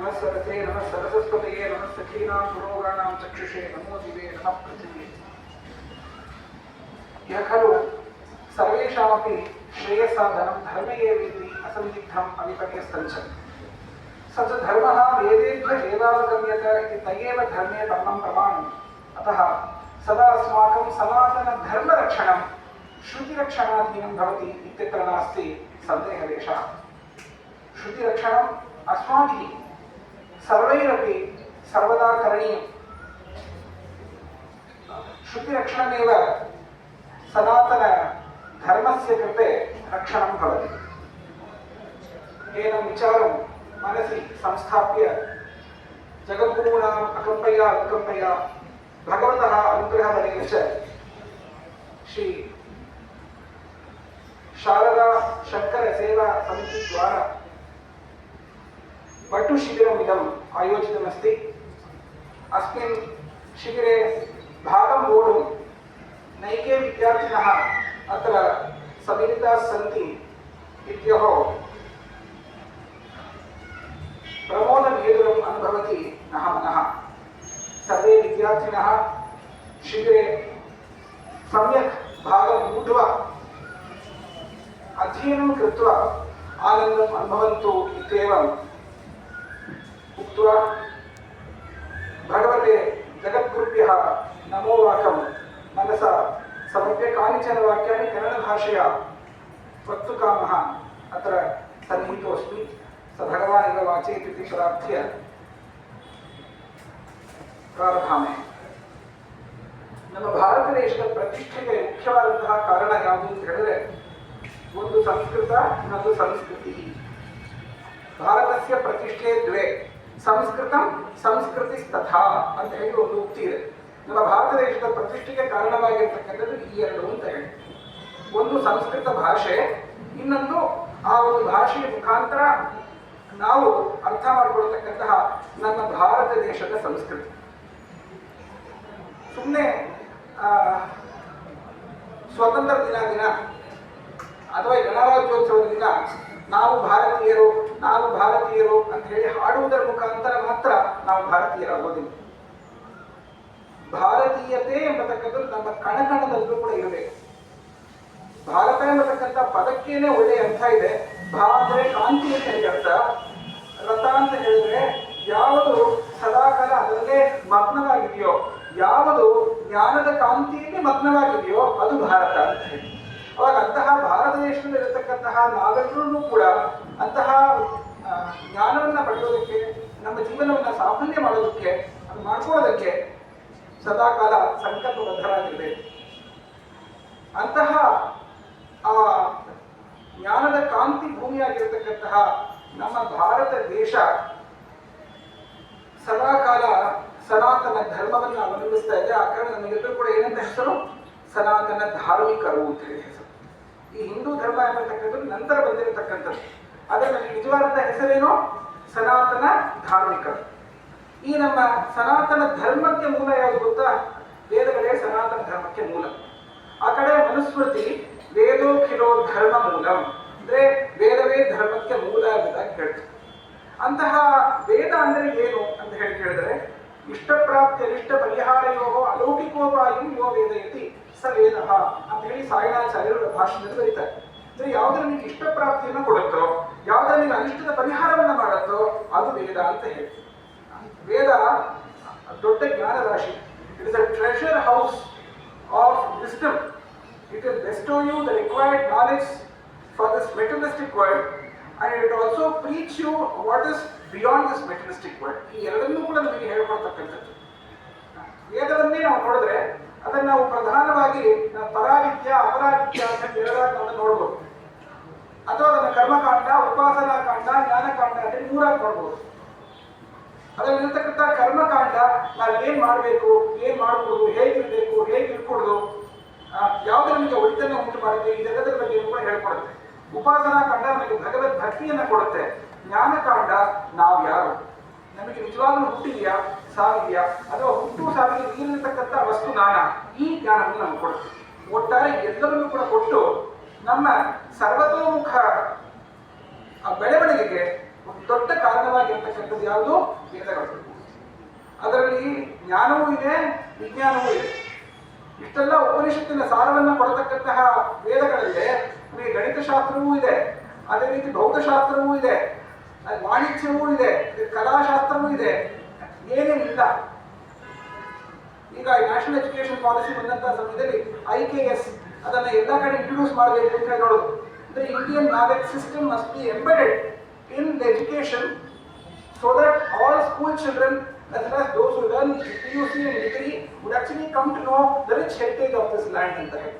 नमः सरसे नमः सरस्वतये नमः सखीनां पुरोगाणां चक्षुषे नमो दिवे नमः पृथिवे। यः खलु सर्वेषामपि श्रेयसाधनं धर्मे एवेति असन्दिग्धम् अविपर्यस्तञ्च स च धर्मः वेदेभ्यः एवावगम्यत इति तयेव धर्मे परमं प्रमाणम्। अतः सदा अस्माकं सनातनधर्मरक्षणं श्रुतिरक्षणाधीनं भवति इत्यत्र नास्ति सन्देहलेशः। श्रुतिरक्षणम् अस्माभिः सर्वैरपि सर्वदा करणीयम्। श्रुतिरक्षणमेव सनातनधर्मस्य कृते रक्षणं भवति। एनं विचारं मनसि संस्थाप्य जगद्गुरूणाम् अकम्पया अनुकम्पया भगवतः अनुग्रहबलेन च श्री शारदा शंकर सेवा समिति द्वारा पटुशिबिरमिदम् आयोजितमस्ति। अस्मिन् शिबिरे भागं वोढुं नैके विद्यार्थिनः अत्र सम्मिलिताः सन्ति इत्यहो प्रमोदभेदुरम् अनुभवति नः मनः। सर्वे विद्यार्थिनः शिबिरे सम्यक् भागं ऊढ्वा अध्ययनं कृत्वा आनन्दम् अनुभवन्तु इत्येवम् उक्त्वा भगवते जगद्गुरुभ्यः नमो वाकं मनसा समर्प्य कानिचन वाक्यानि कन्नडभाषया वक्तुकामः अत्र सन्निहितोऽस्मि। स भगवान् एव वाचेत् इति प्रार्थ्य ಪ್ರಾರಂಭಾಮೆ. ನಮ್ಮ ಭಾರತ ದೇಶದ ಪ್ರತಿಷ್ಠೆಗೆ ಮುಖ್ಯವಾದಂತಹ ಕಾರಣ ಯಾವುದು ಅಂತ ಹೇಳಿದ್ರೆ ಒಂದು ಸಂಸ್ಕೃತ ಇನ್ನೊಂದು ಸಂಸ್ಕೃತಿ. ಭಾರತಸ್ಯ ಪ್ರತಿಷ್ಠೆ ದ್ವೇ ಸಂಸ್ಕೃತಂ ಸಂಸ್ಕೃತಿ ತಥಾ ಅಂತ ಹೇಳಿ ಒಂದು ಉಕ್ತಿ ಇದೆ. ನಮ್ಮ ಭಾರತ ದೇಶದ ಪ್ರತಿಷ್ಠೆಗೆ ಕಾರಣವಾಗಿರ್ತಕ್ಕಂಥದ್ದು ಈ ಎರಡು ಅಂತ ಹೇಳಿ, ಒಂದು ಸಂಸ್ಕೃತ ಭಾಷೆ, ಇನ್ನೊಂದು ಆ ಒಂದು ಭಾಷೆಯ ಮುಖಾಂತರ ನಾವು ಅರ್ಥ ಮಾಡಿಕೊಳ್ತಕ್ಕಂತಹ ನಮ್ಮ ಭಾರತ ದೇಶದ ಸಂಸ್ಕೃತಿ. ಸುಮ್ಮನೆ ಸ್ವತಂತ್ರ ದಿನ ಅಥವಾ ಗಣರಾಜ್ಯೋತ್ಸವದ ದಿನ ನಾವು ಭಾರತೀಯರು ಅಂತ ಹೇಳಿ ಹಾಡುವುದರ ಮುಖಾಂತರ ಮಾತ್ರ ನಾವು ಭಾರತೀಯರಾಗೋದಿಲ್ಲ. ಭಾರತೀಯತೆ ಎಂಬತಕ್ಕಂಥದ್ದು ನಮ್ಮ ಕಣಕಣದಲ್ಲೂ ಕೂಡ ಇರಬೇಕು. ಭಾರತ ಎಂಬತಕ್ಕಂಥ ಪದಕ್ಕೇನೆ ಒಳ್ಳೆಯ ಅರ್ಥ ಇದೆ. ಭಾ ಅಂದರೆ ಕಾಂತಿ ಅಂತ ಹೇಳಿ ಅರ್ಥ, ರಥ ಅಂತ ಹೇಳಿದ್ರೆ ಯಾವುದು ಸದಾಕಾಲ ಅದರಲ್ಲೇ ಮಗ್ನವಾಗಿದೆಯೋ, ಯಾವುದು ಜ್ಞಾನದ ಕಾಂತಿಯಲ್ಲಿ ಮಗ್ನವಾಗಿದೆಯೋ ಅದು ಭಾರತ ಅಂತ ಹೇಳಿ. ಅವಾಗ ಅಂತಹ ಭಾರತ ದೇಶದಲ್ಲಿ ಇರತಕ್ಕಂತಹ ನಾವೆಲ್ಲರೂ ಕೂಡ ಅಂತಹ ಜ್ಞಾನವನ್ನು ಪಡೆಯೋದಕ್ಕೆ, ನಮ್ಮ ಜೀವನವನ್ನು ಸಾಫಲ್ಯ ಮಾಡೋದಕ್ಕೆ, ಅದು ಮಾಡ್ಕೊಳ್ಳೋದಕ್ಕೆ ಸದಾಕಾಲ ಸಂಕಲ್ಪಬದ್ಧರಾಗಿರಬೇಕು. ಅಂತಹ ಆ ಜ್ಞಾನದ ಕಾಂತಿ ಭೂಮಿಯಾಗಿರತಕ್ಕಂತಹ ನಮ್ಮ ಭಾರತ ದೇಶ ಸದಾಕಾಲ ಸನಾತನ ಧರ್ಮವನ್ನು ಅವಲಂಬಿಸ್ತಾ ಇದೆ. ಆ ಕಾರಣ ನಮಗೆಲ್ಲರೂ ಕೂಡ ಏನಂತ ಹೆಸರು? ಸನಾತನ ಧಾರ್ಮಿಕರು ಅಂತ ಹೇಳಿ ಹೆಸರು. ಈ ಹಿಂದೂ ಧರ್ಮ ಎಂಬತಕ್ಕಂಥದ್ದು ನಂತರ ಬಂದಿರತಕ್ಕಂಥದ್ದು. ಅದರ ನಿಜವಾದಂಥ ಹೆಸರೇನು? ಸನಾತನ ಧಾರ್ಮಿಕರು. ಈ ನಮ್ಮ ಸನಾತನ ಧರ್ಮಕ್ಕೆ ಮೂಲ ಯಾವುದು ಗೊತ್ತಾ? ವೇದಗಳೇ ಸನಾತನ ಧರ್ಮಕ್ಕೆ ಮೂಲ. ಆ ಕಡೆ ಮನುಸ್ಮೃತಿ ವೇದೋಖಿಲೋ ಧರ್ಮ ಮೂಲಂ ಅಂದ್ರೆ ವೇದವೇ ಧರ್ಮಕ್ಕೆ ಮೂಲ ಎಂಬುದಾಗಿ ಹೇಳ್ತಾರೆ. ಅಂತಹ ವೇದ ಅಂದರೆ ಏನು ಅಂತ ಹೇಳಿ ಕೇಳಿದ್ರೆ, ಇಷ್ಟಪ್ರಾಪ್ತಿ ಅನಿಷ್ಟ ಪರಿಹಾರಯೋ ಅಲೌಕಿಕೋಪಾಯಂ ಯೋ ವೇದಯತಿ ಸ ವೇದ ಅಂತ ಹೇಳಿ ಸಾಯಣಾಚಾರ್ಯರು ಭಾಷಣದಲ್ಲಿ ಬರೀತಾರೆ. ಅಂದ್ರೆ ಯಾವ್ದು ನಿಮಗೆ ಇಷ್ಟಪ್ರಾಪ್ತಿಯನ್ನು ಕೊಡುತ್ತೋ, ಯಾವ್ದು ನಿಮಗೆ ಅನಿಷ್ಟದ ಪರಿಹಾರವನ್ನು ಮಾಡುತ್ತೋ ಅದು ವೇದ ಅಂತ ಹೇಳಿ. ವೇದ ದೊಡ್ಡ ಜ್ಞಾನ ರಾಶಿ. It is a treasure house of wisdom. It will bestow you the required knowledge for this materialistic world, and it will also preach you what is beyond this materialistic world. ಈ ಎರಡನ್ನೂ ಕೂಡ ನಮಗೆ ಹೇಳ್ಕೊಡ್ತಕ್ಕಂಥದ್ದು. ವೇದವನ್ನೇ ನಾವು ನೋಡಿದ್ರೆ ಅದನ್ನು ನಾವು ಪ್ರಧಾನವಾಗಿ ಪರಾವಿದ್ಯ ಅಪರಾವಿದ್ಯ ಅಂತ ಎರಡಾಗಿ ನಾವು ನೋಡ್ಬೋದು, ಅಥವಾ ಅದನ್ನು ಕರ್ಮಕಾಂಡ, ಉಪಾಸನಾ ಕಾಂಡ, ಜ್ಞಾನಕಾಂಡ ಅಂತ ಮೂರಾಗಿ ನೋಡ್ಬೋದು. ಅದರಲ್ಲಿರ್ತಕ್ಕಂಥ ಕರ್ಮಕಾಂಡ ನಾವು ಏನ್ ಮಾಡಬೇಕು, ಏನ್ ಮಾಡಬಹುದು, ಹೇಗಿರ್ಬೇಕು, ಹೇಗೆ ಇರ್ಕೊಡುದು, ಯಾವ್ದು ನಮಗೆ ಒಳಿತನ್ನು ಉಂಟು ಮಾಡುತ್ತೆ, ಈ ಜಗದ ಬಗ್ಗೆ ಕೂಡ ಹೇಳ್ಕೊಡುತ್ತೆ. ಉಪಾಸನಾ ಕಾಂಡ ನಮಗೆ ಭಗವದ್ ಭಕ್ತಿಯನ್ನ ಕೊಡುತ್ತೆ. ಜ್ಞಾನಕಾಂಡ ನಾವು ಯಾರು, ನಮಗೆ ನಿಜವಾಗ್ಲೂ ಹುಟ್ಟಿದೆಯಾ, ಸಾವಿದೆಯಾ, ಅಥವಾ ಹುಟ್ಟು ಸಾವಿಗೆ ನೀರಿರ್ತಕ್ಕಂಥ ವಸ್ತು ನಾನಾ, ಈ ಜ್ಞಾನವನ್ನು ನಮ್ಗೆ ಕೊಡುತ್ತೆ. ಒಟ್ಟಾರೆ ಎಲ್ಲವನ್ನೂ ಕೂಡ ಕೊಟ್ಟು ನಮ್ಮ ಸರ್ವತೋಮುಖ ಬೆಳವಣಿಗೆಗೆ ಒಂದು ದೊಡ್ಡ ಕಾರಣವಾಗಿರ್ತಕ್ಕಂಥದ್ದು ಯಾವುದು? ವೇದಗಳು. ಅದರಲ್ಲಿ ಜ್ಞಾನವೂ ಇದೆ, ವಿಜ್ಞಾನವೂ ಇದೆ. ಇಷ್ಟೆಲ್ಲ ಉಪನಿಷತ್ತಿನ ಸಾರವನ್ನು ಕೊಡತಕ್ಕಂತಹ ವೇದಗಳಲ್ಲೇ ನಮಗೆ ಗಣಿತಶಾಸ್ತ್ರವೂ ಇದೆ, ಅದೇ ರೀತಿ ಭೌತಶಾಸ್ತ್ರವೂ ಇದೆ, ವಾಣಿಜ್ಯವೂ ಇದೆ, ಕಲಾಶಾಸ್ತ್ರವೂ ಇದೆ, ಏನೇನಿಲ್ಲ. ಈಗ ನ್ಯಾಷನಲ್ ಎಜುಕೇಶನ್ ಪಾಲಿಸಿ ಬಂದಂತಹ ಸಮಯದಲ್ಲಿ IKS ಅದನ್ನ ಎಲ್ಲ ಕಡೆ ಇಂಟ್ರೊಡ್ಯೂಸ್ ಮಾಡಬೇಕು ಅಂತ ಹೇಳೋದು. The Indian knowledge system must be embedded in the education so that all school children as well as those who learn PUC and degree would actually come to know the rich heritage of this land ಅಂತ ಹೇಳಿ.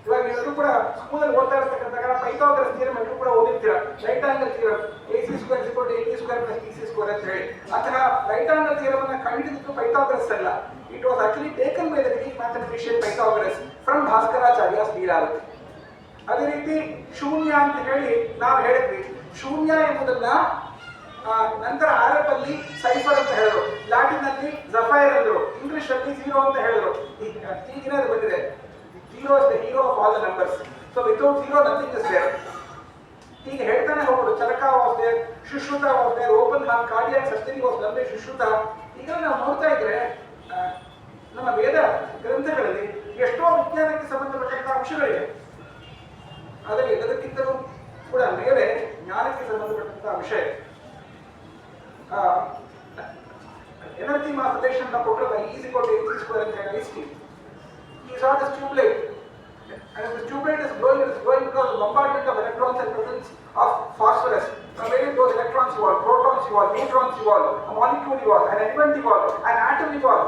ಇವಾಗ ಎಲ್ಲರೂ ಕೂಡ ಸ್ಕೂಲಲ್ಲಿ ಓದ್ತಾ ಇರ್ತಕ್ಕಂಥ Pythagoras theorem ಎಲ್ಲರೂ ಕೂಡ ಓದಿರ್ತೀರ. Right angle theorem AC² = AD² + BC² ಅಂತ ಹೇಳಿ. ಅಂತಹ ರೈಟ್ ಆಂಗಲ್ ಥಿಯರಮ್ ಅನ್ನು ಕಂಡುಹಿಡಿದಿದ್ದು ಪೈಥಾಗರಸ್ ಅಲ್ಲ. It was actually taken by the Greek mathematician Pythagoras from Bhaskaracharya's Leelavati. ಅದೇ ರೀತಿ ಶೂನ್ಯ ಅಂತ ಹೇಳಿ ನಾವು ಹೇಳಿದ್ವಿ. ಶೂನ್ಯ ಎಂಬುದನ್ನ ನಂತರ ಆರಬ್ಬಲ್ಲಿ ಸೈಫರ್ ಅಂತ ಹೇಳಿದ್ರು, ಲ್ಯಾಟಿನ್ ಜಫೈರ್ ಅಂದ್ರು, ಇಂಗ್ಲಿಷ್ ಅಲ್ಲಿ 0 ಅಂತ ಹೇಳಿದ್ರು. ಈಗಿನ ಬಂದಿದೆ, 0 is the hero of all the numbers. So without 0 nothing is there. ಹೀಗೆ ಹೇಳ್ತಾನೆ ಹೋಗೋದು. Charaka was there, Sushruta was there, open heart cardiac surgery was done by Sushruta. ಈಗ ನಾವು ನೋಡ್ತಾ ಇದ್ರೆ ನಮ್ಮ ವೇದ ಗ್ರಂಥಗಳಲ್ಲಿ ಎಷ್ಟೋ ವಿಜ್ಞಾನಕ್ಕೆ ಸಂಬಂಧಪಟ್ಟಂತ ಅಂಶಗಳಿವೆ. ಆದರೆ ಎಲ್ಲದಕ್ಕಿಂತಲೂ ಕೂಡ ಮೇಲೆ ಜ್ಞಾನಕ್ಕೆ ಸಂಬಂಧಪಟ್ಟಂತ ಅಂಶ ಇದೆ. ಎನರ್ಜಿ ಮಾಸ್ ರಿಲೇಷನ್ ಕೊಟ್ಟರೆ E = mc² ಅಂತ ಹೇಳಿ ಐಸ್ಟಿ. He saw this tube light, and if the tube light is glowing, it is glowing because of bombardment of electrons and protons of phosphorus. From where those electrons evolve, protons evolve, neutrons evolve, a molecule evolve, an element evolve, an atom evolve.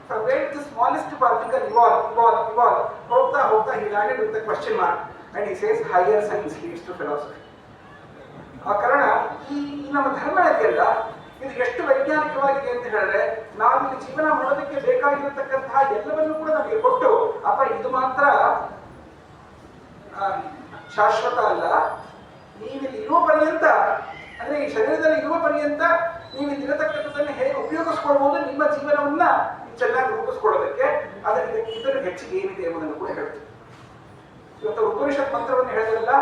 From where the smallest particle evolve. Hokta, he landed with a question mark, and he says higher science leads to philosophy. ಆ ಕಾರಣ ಈ ನಮ್ಮ ಧರ್ಮ ಇದೆಯಲ್ಲ, ಇದು ಎಷ್ಟು ವೈಜ್ಞಾನಿಕವಾಗಿದೆ ಅಂತ ಹೇಳಿದ್ರೆ, ನಾವಿಲ್ಲಿ ಜೀವನ ಮಾಡೋದಕ್ಕೆ ಬೇಕಾಗಿರತಕ್ಕಂತಹ ಎಲ್ಲವನ್ನೂ ಕೂಡ ನಮಗೆ ಕೊಟ್ಟು, ಅಪ್ಪ ಇದು ಮಾತ್ರ ಶಾಶ್ವತ ಅಲ್ಲ, ನೀವಿಲ್ಲಿ ಇರುವ ಪರ್ಯಂತ, ಅಂದ್ರೆ ಈ ಶರೀರದಲ್ಲಿ ಇರುವ ಪರ್ಯಂತ ನೀವಿಲ್ಲಿ ಇರತಕ್ಕಂಥದ್ದನ್ನು ಹೇಗೆ ಉಪಯೋಗಿಸ್ಕೊಳ್ಬಹುದು, ನಿಮ್ಮ ಜೀವನವನ್ನ ಚೆನ್ನಾಗಿ ರೂಪಿಸ್ಕೊಳ್ಳೋದಕ್ಕೆ, ಇದನ್ನು ಹೆಚ್ಚಿಗೆ ಏನಿದೆ ಎಂಬುದನ್ನು ಕೂಡ ಹೇಳ್ತೀವಿ. ಇವತ್ತು ಉಪನಿಷತ್ ಮಂತ್ರವನ್ನು ಹೇಳಿದ್ರಲ್ಲ,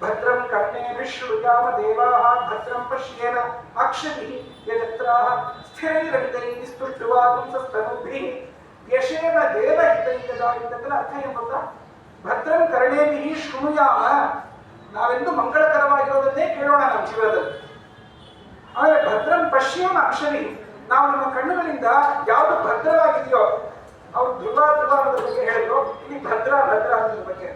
ಭದ್ರಂ ಕರ್ಣೇಭಿಃ ಶೃಣುಯಾಮ ದೇವಾಃ ಭದ್ರಂ ಪಶ್ಯೇಮ ಅಕ್ಷಭಿಃ ಯಜತ್ರಾಃ ಸ್ಥಿರೈರವಿತೈಃ ಸ್ತುಷ್ಟ್ವಾ ಪುಂಸಸ್ತನುಭಿಃ ಯಶೇವ ದೇವಹಿತೈಃ ಇದಕ್ಕೆಲ್ಲ ಅರ್ಥ ಏನು ಗೊತ್ತಾ? ಭದ್ರಂ ಕರ್ಣೇಭಿಃ ಶೃಣುಯಾಮ, ನಾವೆಂದು ಮಂಗಳಕರವಾಗಿರೋದನ್ನೇ ಕೇಳೋಣ ನಮ್ಮ ಜೀವನದಲ್ಲಿ. ಆಮೇಲೆ ಭದ್ರಂ ಪಶ್ಯೇಮ ಅಕ್ಷಭಿಃ, ನಾವು ನಮ್ಮ ಕಣ್ಣುಗಳಿಂದ ಯಾವುದು ಭದ್ರವಾಗಿದೆಯೋ, ಅವ್ರು ಧ್ರುವ ಅನ್ನೋದ್ರ ಬಗ್ಗೆ ಹೇಳಿದ್ರು, ಇಲ್ಲಿ ಭದ್ರ ಅನ್ನೋದ್ರ ಬಗ್ಗೆ.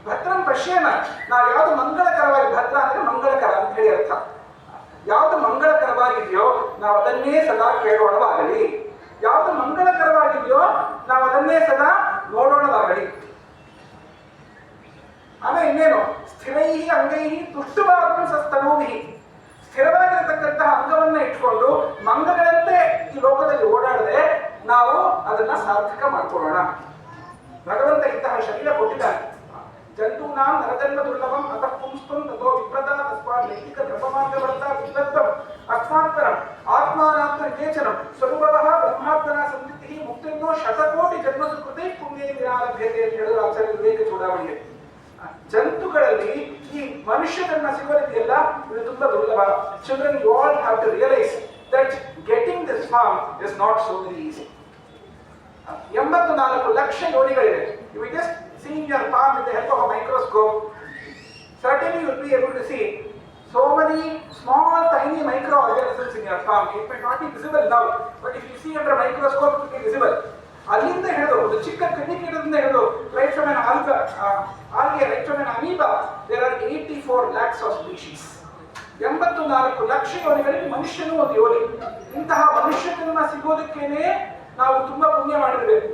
ಭದ್ರಂ ಪಶ್ಯೇಮ, ನಾವು ಯಾವುದು ಮಂಗಳಕರವಾಗಿ, ಭದ್ರ ಅಂದ್ರೆ ಮಂಗಳಕರ ಅಂತ ಹೇಳಿ ಅರ್ಥ. ಯಾವುದು ಮಂಗಳಕರವಾಗಿದೆಯೋ ನಾವು ಅದನ್ನೇ ಸದಾ ಕೇಳೋಣವಾಗಲಿ, ಯಾವುದು ಮಂಗಳಕರವಾಗಿದೆಯೋ ನಾವು ಅದನ್ನೇ ಸದಾ ನೋಡೋಣವಾಗಲಿ. ಆಮೇಲೆ ಇನ್ನೇನು, ಸ್ಥಿರೈ ಅಂಗೈ ತುಷ್ಟವಾದ ಸಸ್ತನೂಭಿ, ಸ್ಥಿರವಾಗಿರತಕ್ಕಂತಹ ಅಂಗವನ್ನ ಇಟ್ಕೊಂಡು ಮಂಗಗಳಂತೆ ಈ ಲೋಕದಲ್ಲಿ ಓಡಾಡದೆ ನಾವು ಅದನ್ನ ಸಾರ್ಥಕ ಮಾಡ್ಕೊಳ್ಳೋಣ. ಭಗವಂತ ಇಂತಹ ಶರೀರ ಕೊಟ್ಟಿದ್ದಾನೆ. ಜಂತೂನಾಂ ನರಜನ್ಮ ದುರ್ಲಭಂ ಅತಃ ಪುಂಸ್ತ್ವಂ ತಥೋ ವಿಪ್ರದಾ ತಸ್ಮಾತ್ ನೈತಿಕ ಧರ್ಮಮಾರ್ಗವರ್ತ ವಿದ್ವತ್ವಂ ಅಸ್ಮಾತ್ತರಂ ಆತ್ಮಾನಾತ್ಮ ವಿವೇಚನಂ ಸ್ವರೂಪವಃ ಬ್ರಹ್ಮಾತ್ಮನ ಸಂತತಿಃ ಮುಕ್ತಿನ್ನೋ ಶತಕೋಟಿ ಜನ್ಮಸು ಕೃತೇ ಪುಣ್ಯೇ ವಿರಾಲಭ್ಯತೆ ಅಂತ ಹೇಳಿದ್ರು ಆಚಾರ್ಯ ವಿವೇಕ ಚೂಡಾವಣಿಗೆ. ಜಂತುಗಳಲ್ಲಿ ಈ ಮನುಷ್ಯರನ್ನ ಸಿಗೋದಿದೆಯಲ್ಲ, ಇದು ತುಂಬಾ ದುರ್ಲಭ. Children, you all have to realise that getting this form is not so very easy. 84 lakh ಯೋನಿಗಳಿವೆ. You will just see in your palm with the help of a microscope, certainly you will be able to see so many small tiny microorganisms in your palm. It may not be visible now, but if you see under a microscope it will be visible. ಅಲ್ಲಿಂದ ಹಿಡಿದು ಒಂದು ಚಿಕ್ಕ ಕ್ರಿಮಿಕೀಟದಿಂದ ಹಿಡಿದು right from an algae, right from an amoeba, there are 84 lakhs of species. 84 lakh ಯೋನಿಗಳಿಗೆ ಮನುಷ್ಯನು ಒಂದು ಯೋನಿ. ಇಂತಹ ಮನುಷ್ಯನ ಸಿಗೋದಕ್ಕೇನೆ ನಾವು ತುಂಬಾ ಪುಣ್ಯ ಮಾಡಿರಬೇಕು.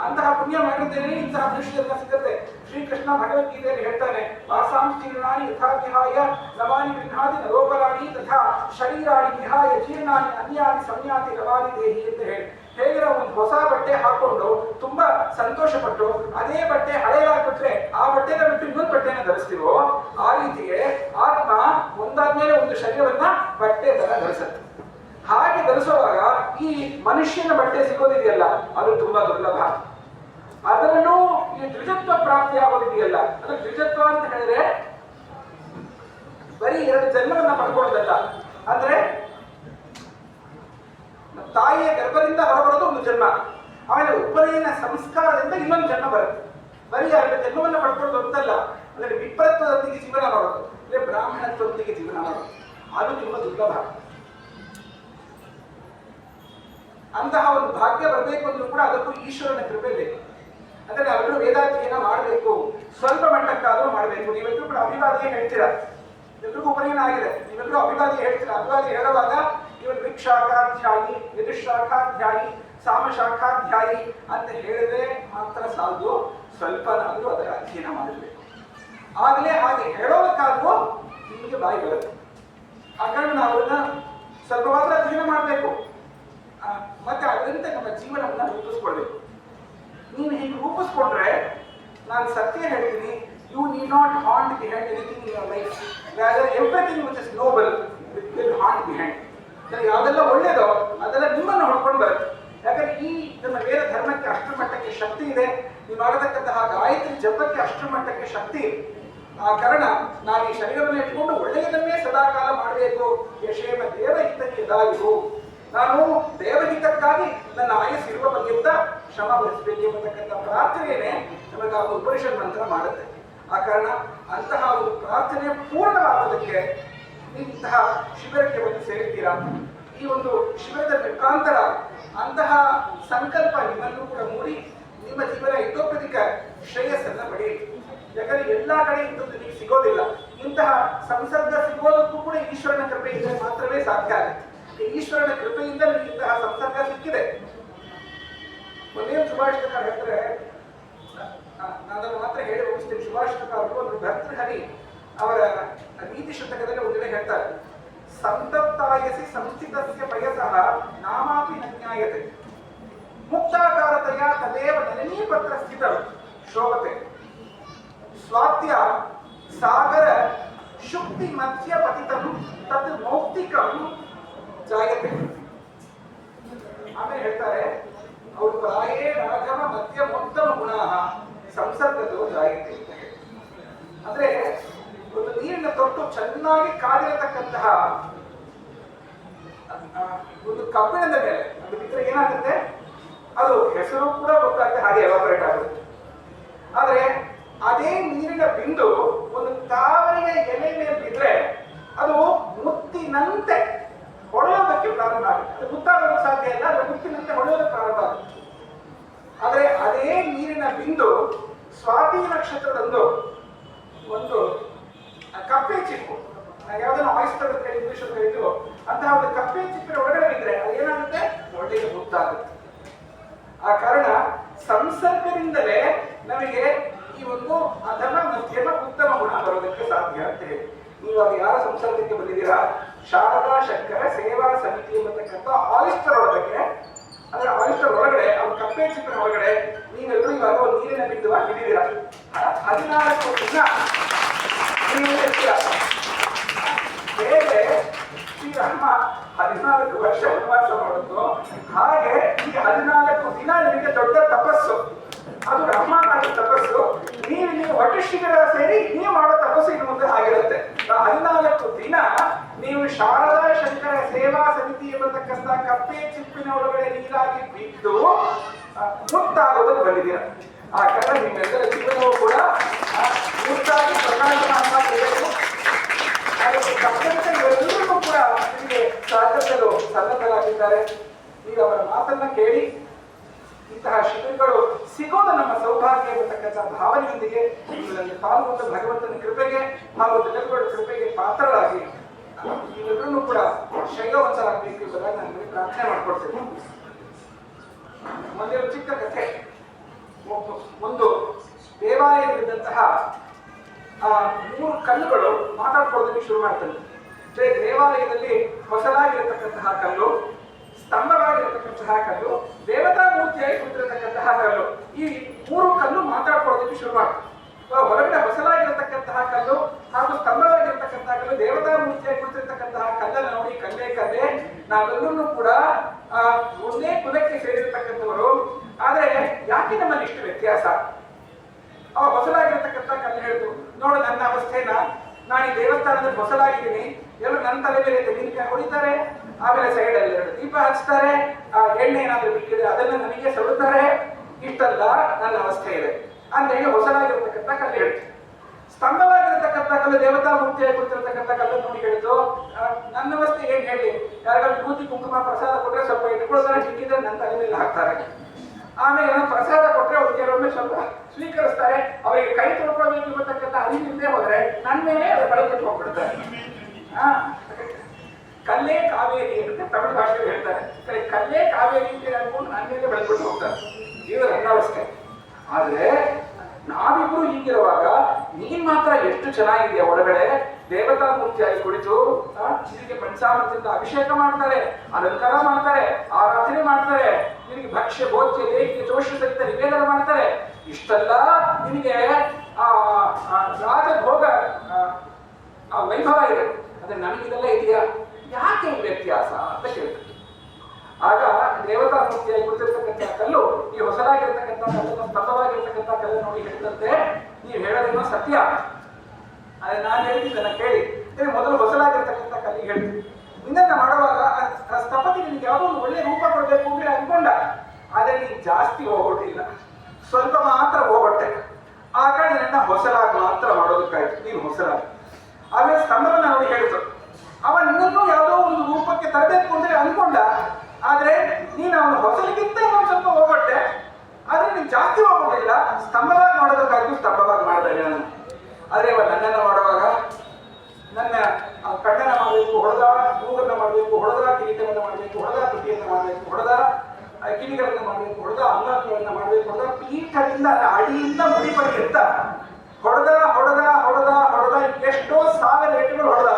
ಅಂತಹ ಪುಣ್ಯ ಮಾಡಿದ್ದೇನೆ ಇಂತಹ ಮನುಷ್ಯರನ್ನ ಸಿಗುತ್ತೆ. ಶ್ರೀಕೃಷ್ಣ ಭಗವದ್ಗೀತೆಯಲ್ಲಿ ಹೇಳ್ತಾನೆ, ವಾಸಾಂ ಜೀರ್ಣಾನಿ ಯಥಾ ವಿಹಾಯ ನವಾನಿ ಗೃಹಾದಿ ನರೋಪರಾಣಿ ತಥಾ ಶರೀರಾಣಿ ವಿಹಾಯ ಜೀರ್ಣಾನಿ ಅನ್ಯಾನಿ ಸಂಯಾತಿ ನವಾನಿ ದೇಹಿ ಅಂತ ಹೇಳಿ. ಹೇಗೆ ನಾವು ಒಂದು ಹೊಸ ಬಟ್ಟೆ ಹಾಕೊಂಡು ತುಂಬಾ ಸಂತೋಷ ಪಟ್ಟು ಅದೇ ಬಟ್ಟೆ ಹಳೆಯಾಗ್ಬಿಟ್ರೆ ಆ ಬಟ್ಟೆನ ಬಿಟ್ಟು ಇನ್ನೊಂದು ಬಟ್ಟೆನ ಧರಿಸ್ತೀವೋ, ಆ ರೀತಿಯೇ ಆತ್ಮ ಒಂದಾದ್ಮೇಲೆ ಒಂದು ಶರೀರವನ್ನ ಬಟ್ಟೆ ತರ ಧರಿಸುತ್ತೆ. ಹಾಗೆ ಧರಿಸುವಾಗ ಈ ಮನುಷ್ಯನ ಬಟ್ಟೆ ಸಿಗೋದಿದೆಯಲ್ಲ, ಅದು ತುಂಬಾ ದುರ್ಲಭ. ಅದರಲ್ಲೂ ಈ ದ್ವಿಜತ್ವ ಪ್ರಾಪ್ತಿ ಆಗೋದಿದೆಯಲ್ಲ, ಅದು ದ್ವಿಜತ್ವ ಅಂತ ಹೇಳಿದ್ರೆ ಬರೀ 2 ಜನ್ಮವನ್ನ ಪಡ್ಕೊಳ್ಳೋದಲ್ಲ. ಅಂದ್ರೆ ತಾಯಿಯ ಗರ್ಭದಿಂದ ಹೊರಬರೋದು ಒಂದು ಜನ್ಮ, ಆಮೇಲೆ ಉಪನಯನ ಸಂಸ್ಕಾರದಿಂದ ಇನ್ನೊಂದು ಜನ್ಮ ಬರುತ್ತೆ. ಬರೀ 2 ಜನ್ಮವನ್ನ ಪಡ್ಕೊಳ್ಳೋದು ಅಂತಲ್ಲ, ಅಂದ್ರೆ ವಿಪರೀತದೊಂದಿಗೆ ಜೀವನ ಮಾಡೋದು, ಅಂದ್ರೆ ಬ್ರಾಹ್ಮಣತ್ವದೊಂದಿಗೆ ಜೀವನ ಮಾಡೋದು, ಅದು ತುಂಬಾ ದುರ್ಲಭ. ಅಂತಹ ಒಂದು ಭಾಗ್ಯ ಬರಬೇಕು ಅಂದ್ರೂ ಕೂಡ ಅದಕ್ಕೂ ಈಶ್ವರನ ಕೃಪೆ ಬೇಕು. ಅಂದ್ರೆ ನಾವೆಲ್ಲರೂ ವೇದಾಧ್ಯಯನ ಮಾಡಬೇಕು, ಸ್ವಲ್ಪ ಮಟ್ಟಕ್ಕಾದರೂ ಮಾಡಬೇಕು. ನೀವೆಲ್ಲರೂ ಕೂಡ ಅಭಿವಾದಿಯೇ ಹೇಳ್ತೀರಾ, ಎಲ್ರಿಗೂ ಉಪನಯನ ಆಗಿದೆ, ನೀವೆಲ್ಲರೂ ಅಭಿವಾದಿ ಹೇಳ್ತೀರಾ. ಅಭಿವಾದಿ ಹೇಳುವಾಗ ನೀವು ಋಕ್ಶಾಖಾಧ್ಯಾಯಿ, ಯಜುಶಾಖಾಧ್ಯಾಯಿ, ಸಾಮಶಾಖಾಧ್ಯಾಯಿ ಅಂತ ಹೇಳಿದ್ರೆ ಮಾತ್ರ ಸಾಲದು, ಸ್ವಲ್ಪನಾದರೂ ಅದರ ಅಧ್ಯಯನ ಮಾಡಬೇಕು. ಆಗಲೇ ಹಾಗೆ ಹೇಳೋದಕ್ಕಾದ್ರೂ ನಿಮಗೆ ಬಾಯಿ ಬರುತ್ತೆ. ಆ ಕಾರಣ ನಾವು ಅದನ್ನ ಸ್ವಲ್ಪ ಮಾತ್ರ ಅಧ್ಯಯನ ಮಾಡಬೇಕು, ಮತ್ತೆ ಅದರಂತೆ ನಮ್ಮ ಜೀವನವನ್ನು ರೂಪಿಸ್ಕೊಳ್ಬೇಕು. ನೀನು ಹೀಗೆ ರೂಪಿಸ್ಕೊಂಡ್ರೆ ನಾನು ಸತ್ಯ ಹೇಳ್ತೀನಿ, you need not haunt behind anything in your life, rather everything which is noble will haunt behind. ಯಾವುದೆಲ್ಲ ಒಳ್ಳೇದೋ ಅದೆಲ್ಲ ನಿಮ್ಮನ್ನು ಹೊಡ್ಕೊಂಡು ಬರುತ್ತೆ. ಯಾಕಂದ್ರೆ ಈ ನಮ್ಮ ವೇದ ಧರ್ಮಕ್ಕೆ ಅಷ್ಟರ ಮಟ್ಟಕ್ಕೆ ಶಕ್ತಿ ಇದೆ, ನೀವು ಮಾಡತಕ್ಕಂತಹ ಗಾಯತ್ರಿ ಜಪಕ್ಕೆ ಅಷ್ಟರ ಮಟ್ಟಕ್ಕೆ ಶಕ್ತಿ ಇದೆ. ಆ ಕಾರಣ ನಾನು ಈ ಶರೀರವನ್ನು ಇಟ್ಕೊಂಡು ಒಳ್ಳೆಯದನ್ನೇ ಸದಾಕಾಲ ಮಾಡಬೇಕು. ಯಶೇಮ ದೇವಹಿತನಿಯದಾಗಿರು, ನಾನು ದೇವಹಿತಕ್ಕಾಗಿ ನನ್ನ ಆಯಸ್ಸಿರುವ ಪರ್ಯಂತ ಶ್ರಮ ವಹಿಸಬೇಕು ಎಂಬತಕ್ಕಂಥ ಪ್ರಾರ್ಥನೆಯೇ ನಮಗೆ ಆ ಉಪನಿಷತ್ ಮಂತ್ರ ಮಾಡುತ್ತೆ. ಆ ಕಾರಣ ಅಂತಹ ಒಂದು ಪ್ರಾರ್ಥನೆ ಪೂರ್ಣವಾಗುವುದಕ್ಕೆ ಇಂತಹ ಶಿಬಿರಕ್ಕೆ ಬಂದು ಸೇರಿದ್ದೀರಾ. ಈ ಒಂದು ಶಿಬಿರದ ಮುಖಾಂತರ ಅಂತಹ ಸಂಕಲ್ಪ ನಿಮ್ಮನ್ನು ಕೂಡ ಮೂಡಿ ನಿಮ್ಮ ಜೀವನ ಇತೋಪಧಿಕ ಶ್ರೇಯಸ್ಸನ್ನ ಪಡೆಯಿರಿ. ಯಾಕಂದ್ರೆ ಎಲ್ಲಾ ಕಡೆ ಇಂಥದ್ದು ನಿಮಗೆ ಸಿಗೋದಿಲ್ಲ. ಇಂತಹ ಸಂಸರ್ಗ ಸಿಗೋದಕ್ಕೂ ಕೂಡ ಈಶ್ವರನ ಕೃಪೆ ಇದ್ದರೆ ಮಾತ್ರವೇ ಸಾಧ್ಯ ಆಗುತ್ತೆ. ಈಶ್ವರನ ಕೃಪೆಯಿಂದ ನಿಮಗೆ ಇಂತಹ ಸಂಸರ್ಗ ಸಿಕ್ಕಿದೆ. ಒಂದೇ ಸುಭಾಷಿತಕಾರ ಹೇಳ್ತಾರೆ, ನಾನದನ್ನು ಮಾತ್ರ ಹೇಳಿ ಮುಗಿಸ್ತೀನಿ. ಸುಭಾಷಿತಕಾರರು ಒಂದು ಭರ್ತೃಹರಿ ಅವರ ನೀತಿ ಶತಕದಲ್ಲಿ ಒಂದೆಡೆ ಹೇಳ್ತಾರೆ, ಸಂತಪ್ತಾಯಸಿ ಸಂಸ್ಥಿತಸ್ಯ ಪಯಸಃ ನಾಮಾಪಿ ನ ಜ್ಞಾಯತೆ ಮುಕ್ತಾಕಾರತೆಯ ತದೇವ ನಲಿನೀ ಪತ್ರ ಸ್ಥಿತ ಶೋಭತೆ ಸ್ವಾತ್ಯ ಸಾಗರ ಶುಕ್ತಿ ಮಧ್ಯ ಪತಿತಂ ತತ್ ಮೌಕ್ತಿಕಂ ಜಾಯತೆ. ಆಮೇಲೆ ಹೇಳ್ತಾರೆ, ಅವರು ಪ್ರಾಯೇ ರಾಘವ ಮಧ್ಯಮೋತ್ತಮ ಗುಣಃ ಸಂಸರ್ಗದೋ ಜಾಯತೆ ಅಂತ ಹೇಳಿ. ಅಂದ್ರೆ ಒಂದು ನೀರಿನ ತೊಟ್ಟು ಚೆನ್ನಾಗಿ ಕಾದಿರತಕ್ಕಂತಹ ಒಂದು ಕಬ್ಬಿಣದ ಮೇಲೆ ಅದು ಬಿಟ್ಟರೆ ಏನಾಗುತ್ತೆ, ಅದು ಹೆಸರು ಕೂಡ ಗೊತ್ತಾಗದೆ ಹಾಗೆ ಎವಾಪರೇಟ್ ಆಗುತ್ತೆ. ಆದ್ರೆ ಅದೇ ನೀರಿನ ಬಿಂದು ಒಂದು ತಾವರೆಯ ಎಲೆ ಮೇಲೆ ಬಿದ್ರೆ ಅದು ಮುತ್ತಿನಂತೆ ಹೊಳೆಯೋದಕ್ಕೆ ಪ್ರಾರಂಭ ಆಗುತ್ತೆ. ಅದು ಮುತ್ತಾಗೋದಕ್ಕೆ ಸಾಧ್ಯ ಇಲ್ಲ, ಅದು ಮುತ್ತಿನಂತೆ ಹೊಳೆಯೋದಕ್ಕೆ ಪ್ರಾರಂಭ ಆಗುತ್ತೆ. ಆದ್ರೆ ಅದೇ ನೀರಿನ ಬಿಂದು ಸ್ವಾತಿ ನಕ್ಷತ್ರದಂದು ಒಂದು ಕಪ್ಪೆ ಚಿಪ್ಪು, ಯಾವ್ದನ್ನ ಆಯಿಸ್ಟರ್ ಅಂತ ಇಂಗ್ಲಿಷ್ ಅಂತ ಕರೀತೀವೋ ಅಂತಹ ಒಂದು ಕಪ್ಪೆ ಚಿಪ್ಪಿನ ಒಳಗಡೆ ಇದ್ರೆ ಅದು ಏನಾಗುತ್ತೆ, ಒಳ್ಳೆಯ ಮುತ್ತಾಗುತ್ತೆ. ಆ ಕಾರಣ ಸಂಸರ್ಗದಿಂದಲೇ ನಮಗೆ ಈ ಒಂದು ಅಧಮ ಮಧ್ಯಮ ಉತ್ತಮ ಗುಣ ಬರೋದಕ್ಕೆ ಸಾಧ್ಯ ಅಂತ ಹೇಳಿ. ನೀವಾಗ ಯಾರ ಸಂಸರ್ಗಕ್ಕೆ ಬಂದಿದ್ದೀರಾ, ಶಾರದಾ ಶಂಕರ ಸೇವಾ ಸಮಿತಿ ಎಂಬತಕ್ಕಂಥ ಆಯಿಸ್ಟರ್ ಒಳಗಡೆ, ಅಂದ್ರೆ ಆಯಿಸ್ಟರ್ ಒಳಗಡೆ ಅವ್ರ ಕಪ್ಪೆ ಚಿಪ್ಪಿನ ಒಳಗಡೆ ನೀವೆಲ್ಲರೂ ಇವಾಗ ಒಂದು ನೀರಿನ ಬಿಂದುವಾಗಿ ಹಿಡಿದೀರಾ. 14 ದಿನ ಹೇಗೆ ಶ್ರೀರಾಮ 14 ವರ್ಷ ವನವಾಸ ಮಾಡುತ್ತೋ ಹಾಗೆ ಈ 14 ದಿನ ನಿಮಗೆ ದೊಡ್ಡ ತಪಸ್ಸು, ಅದು ರಾಮಾಯಣ ತಪಸ್ಸು. ನೀವು ಒಟ್ಟು ಶಿಬಿರ ಸೇರಿ ನೀವು ಮಾಡೋ ತಪಸ್ಸು ಇನ್ನು ಮುಂದೆ ಆಗಿರುತ್ತೆ. 14 ದಿನ ನೀವು ಶಾರದಾ ಶಂಕರ ಸೇವಾ ಸಮಿತಿ ಎಂಬತಕ್ಕಂಥ ಕಪ್ಪೆ ಚಿಪ್ಪಿನ ಒಳಗಡೆ ನೀರಾಗಿ ಬಿದ್ದು ಮುಕ್ತಾಗೋದಕ್ಕೆ ಬಂದಿದ್ದೀರ. ಆ ಕಾರಣ ನಿಮ್ಮೆಲ್ಲರ ಜೀವನವೂ ಕೂಡ ಮುಕ್ತಾಗಿ ಪ್ರಕಾಶಮಾನವಾಗಿರಬೇಕು. ಎಲ್ಲರಿಗೂ ಕೂಡ ನಿಮಗೆ ಸಹಕರಿಸಲು ಸನ್ನದ್ಧರಾಗಿದ್ದಾರೆ. ಈಗ ಅವರ ಮಾತನ್ನ ಕೇಳಿ ಇಂತಹ ಶಿಬಿರಗಳು ಸಿಗೋದು ನಮ್ಮ ಸೌಭಾಗ್ಯ ಎಂಬತಕ್ಕಂಥ ಭಾವನೆಯೊಂದಿಗೆ ಇದರಲ್ಲಿ ಪಾಲ್ಗೊಂಡ ಭಗವಂತನ ಕೃಪೆಗೆ ಹಾಗೂ ಜಗದ್ಗುರುಗಳ ಕೃಪೆಗೆ ಪಾತ್ರರಾಗಿ ನೀವೆಲ್ಲರೂ ಕೂಡ ಶೈಲವಂತರಾಗಬೇಕು ಎಂಬುದಾಗಿ ನಾನು ನಿಮಗೆ ಪ್ರಾರ್ಥನೆ ಮಾಡ್ಕೊಡ್ತೇನೆ. ಒಂದೇ ಚಿಕ್ಕ ಕಥೆ. ಒಂದು ದೇವಾಲಯದಲ್ಲಿದ್ದಂತಹ 3 ಕಲ್ಲುಗಳು ಮಾತಾಡ್ಕೊಳ್ಳೋದಕ್ಕೆ ಶುರು ಮಾಡ್ತವೆ. ದೇವಾಲಯದಲ್ಲಿ ಹೊಸದಾಗಿರತಕ್ಕಂತಹ ಕಲ್ಲು, ಸ್ತಂಭವಾಗಿರತಕ್ಕಂತಹ ಕಲ್ಲು, ದೇವತಾ ಮೂರ್ತಿಯಾಗಿ ಕೂತಿರತಕ್ಕಂತಹ ಕಲ್ಲು, ಈ 3 ಕಲ್ಲು ಮಾತಾಡ್ಕೊಳ್ಳೋದಕ್ಕೆ ಶುರು ಮಾಡ್ತವೆ. ಹೊರಗಡೆ ಹೊಸದಾಗಿರತಕ್ಕಂತಹ ಕಲ್ಲು ಹಾಗೂ ಸ್ತಂಭವಾಗಿರತಕ್ಕಂತಹ ಕಲ್ಲು, ದೇವತಾ ಮೂರ್ತಿಯಾಗಿ ಕೂತಿರತಕ್ಕಂತಹ ಕಲ್ಲನ್ನು ನೋಡಿ ಕಲ್ಲೇ ನಾವೆಲ್ಲರೂ ಕೂಡ ಒಂದೇ ಕುಲಕ್ಕೆ ಸೇರಿರತಕ್ಕಂಥವರು, ಆದ್ರೆ ಯಾಕೆ ನಮ್ಮಲ್ಲಿ ಇಷ್ಟು ವ್ಯತ್ಯಾಸ? ಅವ ಹೊಸದಾಗಿರತಕ್ಕಂಥ ಕಲ್ಲು ಹೇಳಿದ್ರು, ನೋಡು ನನ್ನ ಅವಸ್ಥೆನ ನಾನು ಈ ದೇವಸ್ಥಾನದಲ್ಲಿ ಹೊಸಲಾಗಿದ್ದೀನಿ, ಎಲ್ಲರೂ ನನ್ನ ತಲೆ ಮೇಲೆ ತೆಂಗಿನಕಾಯಿ ಹೊಡಿತಾರೆ, ಆಮೇಲೆ ಸೈಡಲ್ಲಿ 2 ದೀಪ ಹಚ್ತಾರೆ, ಎಣ್ಣೆ ಏನಾದರೂ ಬಿಟ್ಟಿದೆ ಅದನ್ನು ನನಗೆ ಸೆಳುತ್ತಾರೆ. ಇಷ್ಟೆಲ್ಲ ನನ್ನ ಅವಸ್ಥೆ ಇದೆ ಅಂತ ಹೇಳಿ ಹೊಸಲಾಗಿರ್ತಕ್ಕಂಥ ಕಲ್ಲು ಹೇಳ್ತೀವಿ. ಸ್ತಂಭವಾಗಿರತಕ್ಕಂಥ ಕಲ್ಲು ದೇವತಾ ಮೂರ್ತಿಯಾಗಿ ಕೊಡ್ತಿರ್ತಕ್ಕಂಥ ಕಲ್ಲು ನೋಡಿ ಹೇಳಿದ್ದು, ನನ್ನ ಅವಸ್ಥೆ ಏನ್ ಹೇಳಿ, ಯಾರಿಗಾದ್ರು ವಿಭೂತಿ ಕುಂಕುಮ ಪ್ರಸಾದ ಕೊಟ್ಟರೆ ಸ್ವಲ್ಪ ಇಟ್ಕೊಳ್ತಾರೆ, ಸಿಕ್ಕಿದ್ರೆ ನನ್ನ ತಲೆ ಮೇಲೆ ಹಾಕ್ತಾರೆ. ಆಮೇಲೆ ಪ್ರಸಾದ ಕೊಟ್ಟರೆ ಅವ್ರು ಕೆಲವೊಮ್ಮೆ ಸ್ವಲ್ಪ ಸ್ವೀಕರಿಸ್ತಾರೆ, ಅವರಿಗೆ ಕೈ ತೊಳ್ಕೊಳ್ಬೇಕು ಇರತಕ್ಕಂಥ ಅರಿವಿಲ್ಲದೆ ಹೋದ್ರೆ ನನ್ನ ಮೇಲೆ ಅದು ಬಳಕೆ ಹೋಗ್ಬಿಡ್ತಾರೆ. ಕಲ್ಲೇ ಕಾವೇರಿ ಅಂತ ತಮಿಳು ಭಾಷೆಯಲ್ಲಿ ಹೇಳ್ತಾರೆ. ಕಲ್ಲೇ ಕಾವೇರಿ ಅಂತ ಅನ್ಕೊಂಡು ನನ್ನ ಮೇಲೆ ಬೆಳೆದ್ಬಿಟ್ಟು ಹೋಗ್ತಾರೆ. ಇದು ನನ್ನ ಅವಸ್ಥೆ. ಆದ್ರೆ ನಾವಿಬ್ರು ಹೀಗಿರುವಾಗ ನೀನ್ ಮಾತ್ರ ಎಷ್ಟು ಚೆನ್ನಾಗಿದೆಯಾ, ಒಳಗಡೆ ದೇವತಾ ಮೂರ್ತಿಯಾಗಿ ಕುಳಿತು ನಿನಗೆ ಪಂಚಾಮೃತದಿಂದ ಅಭಿಷೇಕ ಮಾಡ್ತಾರೆ, ಅಲಂಕಾರ ಮಾಡ್ತಾರೆ, ಆರಾಧನೆ ಮಾಡ್ತಾರೆ, ನಿನಗೆ ಭಕ್ಷ್ಯ ಭೋಜ್ಯ ದೇಹಿಗೆ ದೋಷ ಸಹಿತ ನಿವೇದನ ಮಾಡ್ತಾರೆ. ಇಷ್ಟೆಲ್ಲ ನಿನಗೆ ರಾಜಭೋಗ ವೈಭವ ಇದೆ, ಅದೇ ನನಗಿದೆಲ್ಲ ಇದೆಯಾ, ಯಾಕೆ ಈ ವ್ಯತ್ಯಾಸ ಅಂತ ಕೇಳ್ತಾರೆ. ಆಗ ದೇವತಾ ಮೂರ್ತಿಯಾಗಿ ಕುಳಿತಿರ್ತಕ್ಕಂಥ ಕಲ್ಲು ಈ ಹೊಸದಾಗಿರ್ತಕ್ಕಂಥ ಕಲ್ಲನ್ನು ಸ್ತಂಭವಾಗಿರ್ತಕ್ಕಂಥ ಕಲ್ಲು ನೋಡಿ ಹೇಳಿದಂತೆ, ನೀವು ಹೇಳೋದೇನೋ ಸತ್ಯ, ಅದೇ ನಾನು ಹೇಳ್ತಿದ್ದನ್ನ ಕೇಳಿ ಮೊದಲು ಹೊಸದಾಗಿರ್ತಕ್ಕಂಥ ಕಲ್ಲಿಗೆ ಹೇಳ್ತೀನಿ. ಇನ್ನೊಂದು ಮಾಡುವಾಗ ಸ್ಥಪತಿ ನಿನಗೆ ಯಾವುದೋ ಒಂದು ಒಳ್ಳೆ ರೂಪ ಕೊಡಬೇಕು ಅಂದ್ರೆ ಅನ್ಕೊಂಡ, ಆದ್ರೆ ನೀನು ಜಾಸ್ತಿ ಹೋಗೋಟಿಲ್ಲ, ಸ್ವಲ್ಪ ಮಾತ್ರ ಹೋಗೊಟ್ಟೆ. ಆ ಕಡೆ ನನ್ನ ಹೊಸಲಾಗಿ ಮಾತ್ರ ಮಾಡೋದಕ್ಕಾಯ್ತು, ನೀನು ಹೊಸಲಾಗಿ. ಆಮೇಲೆ ಸ್ತಂಭವನ್ನ ನೋಡಿ ಹೇಳಿತು, ಅವ ನಿನ್ನನ್ನು ಯಾವುದೋ ಒಂದು ರೂಪಕ್ಕೆ ತರಬೇಕು ಅಂದ್ರೆ ಅನ್ಕೊಂಡ, ಆದ್ರೆ ನೀನು ಅವನು ಹೊಸಲಿಗಿಂತ ಇನ್ನೊಂದು ಸ್ವಲ್ಪ ಹೋಗೊಟ್ಟೆ, ಆದ್ರೆ ನೀನು ಜಾಸ್ತಿ ಹೋಗೋದಿಲ್ಲ. ಸ್ತಂಭವಾಗಿ ಮಾಡೋದಕ್ಕಾಗಿ ಸ್ತಂಭವಾಗಿ ಮಾಡಿದೆ ನಾನು. ಆದ್ರೆ ಇವ ನನ್ನನ್ನು ಮಾಡುವಾಗ ನನ್ನ ಕಣ್ಣನ್ನ ಮಾಡಬೇಕು, ಹೊಡೆದ ಮೂಗನ್ನ ಮಾಡಬೇಕು, ಹೊಡೆದ ಕಿರೀಟವನ್ನು ಮಾಡಬೇಕು, ಹೊಡೆದ ತುಟಿಯನ್ನು ಮಾಡಬೇಕು, ಹೊಡೆದ ಕಿವಿಗಳನ್ನು ಮಾಡಬೇಕು, ಹೊಡೆದ ಅಂಗಾಂಗಗಳನ್ನು ಮಾಡಬೇಕು, ಹೊಡೆದ ಪೀಠದಿಂದ ಅಡಿಯಿಂದ ಮುಡಿಪಡಿಗಿಂತ ಹೊಡೆದ ಹೊಡೆದ ಹೊಡೆದ ಹೊಡೆದ ಎಷ್ಟೋ 1000 ಏಟುಗಳು ಹೊಡೆದ.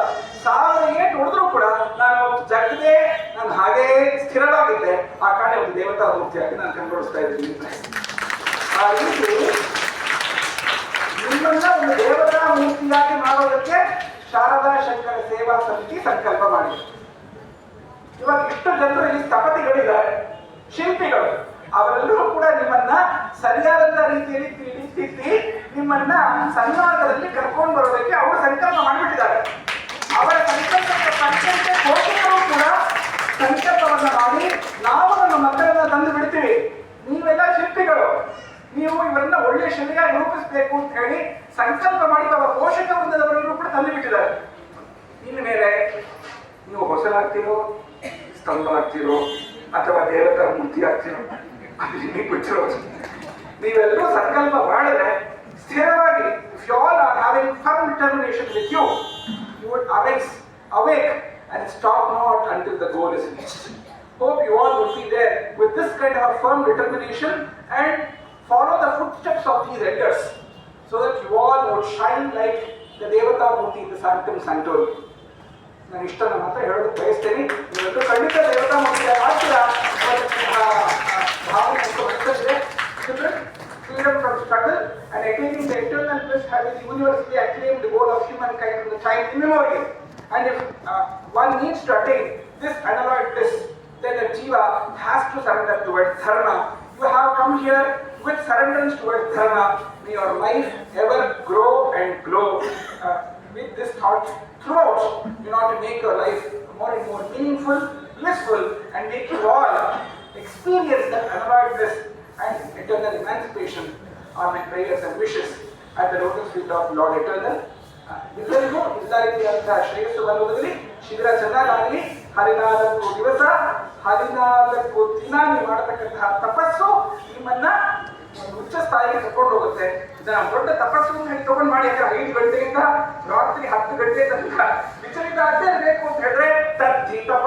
1000 ಏಟು ಹೊಡೆದ್ರು ಕೂಡ ನಾನು ಜಗದೇ, ನಾನು ಹಾಗೇ ಸ್ಥಿರವಾಗಿದ್ದೆ. ಆ ಕಾರಣ ಒಂದು ದೇವತಾ ಮೂರ್ತಿಯಾಗಿ ನಾನು ಕಂಡುಕೊಳಿಸ್ತಾ ಇದ್ದೀನಿ. ಆ ರೀತಿ ನಿಮ್ಮನ್ನ ಒಂದು ದೇವತಾ ಮೂರ್ತಿಯಾಗಿ ಮಾಡೋದಕ್ಕೆ ಶಾರದಾ ಶಂಕರ ಸೇವಾ ಸಮಿತಿ ಸಂಕಲ್ಪ ಮಾಡಿದೆ. ಇವಾಗ ಇಷ್ಟು ಜನರು ಇಲ್ಲಿ ಸ್ಥಪತಿಗಳಿದ್ದಾರೆ, ಶಿಲ್ಪಿಗಳು, ಅವರೆಲ್ಲರೂ ಕೂಡ ನಿಮ್ಮನ್ನ ಸರಿಯಾದಂತ ರೀತಿಯಲ್ಲಿ ತಿಳಿಸಿ ನಿಮ್ಮನ್ನ ಸನ್ಮಾರ್ಗದಲ್ಲಿ ಕರ್ಕೊಂಡು ಬರೋದಕ್ಕೆ ಅವರು ಸಂಕಲ್ಪ ಮಾಡಿಬಿಟ್ಟಿದ್ದಾರೆ. ಅವರ ಸಂಕಲ್ಪಕ್ಕೆ ತಕ್ಕಂತೆ ಪೋಷಕರು ಕೂಡ ಸಂಕಲ್ಪವನ್ನ ಮಾಡಿ ನಾವು ನಮ್ಮ ಮಕ್ಕಳನ್ನ ತಂದು ಬಿಡ್ತೀವಿ. ನೀವೆಲ್ಲ ಶಿಲ್ಪಿಗಳು, ನೀವು ಇವರನ್ನ ಒಳ್ಳೆ ಶಿಲೆಯಾಗಿ ರೂಪಿಸಬೇಕು ಅಂತ ಹೇಳಿ ಸಂಕಲ್ಪ ಮಾಡಿ ಅವರ ಪೋಷಕ ವೃಂದದವರೆಲ್ಲರೂ ಕೂಡ ತಂದು ಬಿಟ್ಟಿದ್ದಾರೆ. ಇನ್ನು ಮೇಲೆ ನೀವು ಹೊಸಲಾಗ್ತಿರೋ, ಸ್ತಂಭ ಆಗ್ತಿರೋ, ಅಥವಾ ದೇವತಾ ಮೂರ್ತಿ ಆಗ್ತಿರೋ, ಅದು ಬಿಟ್ಟಿರೋ. ನೀವೆಲ್ಲರೂ ಸಂಕಲ್ಪ ಮಾಡಿದ್ರೆ ಸ್ಥಿರವಾಗಿ, if you all are having firm determination with you, you would awake and stop not until the goal is reached. Hope you all would be there with this kind of a firm determination and follow the footsteps of these elders, so that you all would shine like the Devata Murti in the Sanctum Sanctorum. ನಾನು ಇಷ್ಟನ್ನು ಮಾತ್ರ ಹೇಳೋದಕ್ಕೆ ಬಯಸ್ತೇನೆ. ನೀವೆಲ್ಲರೂ ಖಂಡಿತ ದೇವತಾ ಮೂರ್ತಿ ಆಗ್ತೀರಾ ಭಾವನೆ ಬರ್ತದೆ. Freedom from struggle and attaining the eternal bliss, having the universally acclaimed goal of humankind from the time immemorial. And if one needs to attain this unalloyed bliss, then the jiva has to surrender towards dharma. You have come here with surrenderance towards dharma. May your life ever grow and glow with this thought throughout, in order to make your life more and more meaningful, blissful, and make you all experience that unalloyed bliss and eternal emancipation are my prayers and wishes at the lotus feet of Lord Eternal. ಎಲ್ಲರಿಗೂ ಎಲ್ಲ ರೀತಿಯಾದಂತಹ ಶ್ರೇಯಸ್ಸು ಬರುವುದರಲ್ಲಿ ಶಿಬಿರ ಚೆನ್ನಾಗಾಗಲಿ. 14 ದಿವಸ 14 ದಿನ ನೀವು ಮಾಡತಕ್ಕಂತಹ ತಪಸ್ಸು ನಿಮ್ಮನ್ನ ಉಚ್ಚ ಸ್ಥಾಯಿಗೆ ತಗೊಂಡು ಹೋಗುತ್ತೆ. ಇದನ್ನ ದೊಡ್ಡ ತಪಸ್ಸು ಹೇಳಿ ತಗೊಂಡು ಮಾಡಿ, 5 ಗಂಟೆಯಿಂದ ರಾತ್ರಿ 10 ಗಂಟೆ ತನಕ ವಿಚಲಿತ ಆಗದೇ ಬೇಕು ಅಂತ ಹೇಳಿದ್ರೆ ತದ್ಧಿತಪ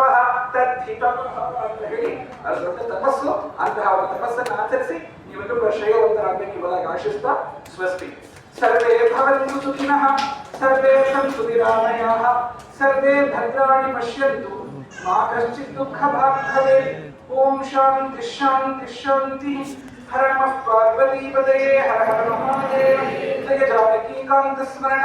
ಅಂತ ಹೇಳಿ ಅದು ದೊಡ್ಡ ತಪಸ್ಸು. ಅಂತಹ ಒಂದು ತಪಸ್ಸನ್ನು ಆಚರಿಸಿ ನೀವೆಲ್ಲರೂ ಶ್ರೇಯವಂತರಾಗಬೇಕು ಎಂಬುದಾಗಿ ಆಶಿಸ್ತಾ ಸ್ವಸ್ತಿ. ಸರ್ವೇ ಭವಂತು ಸುಖಿನಃ, ಸರ್ವೇ ಸಂತು ನಿರಾಮಯಾಃ, ಸರ್ವೇ ಭದ್ರಾಣಿ ಪಶ್ಯಂತು, ಮಾ ಕಶ್ಚಿತ್ ದುಃಖ ಭಾಗ್ ಭವೇತ್. ಓಂ ಶಾಂತಿ ಶಾಂತಿ ಶಾಂತಿ. ಹರ ನಮಃ ಪಾರ್ವತೀಪತಯೇ, ಹರ ಹರ ಮಹಾದೇವ. ಜಯ ಜಾನಕೀಕಾಂತ ಸ್ಮರಣ.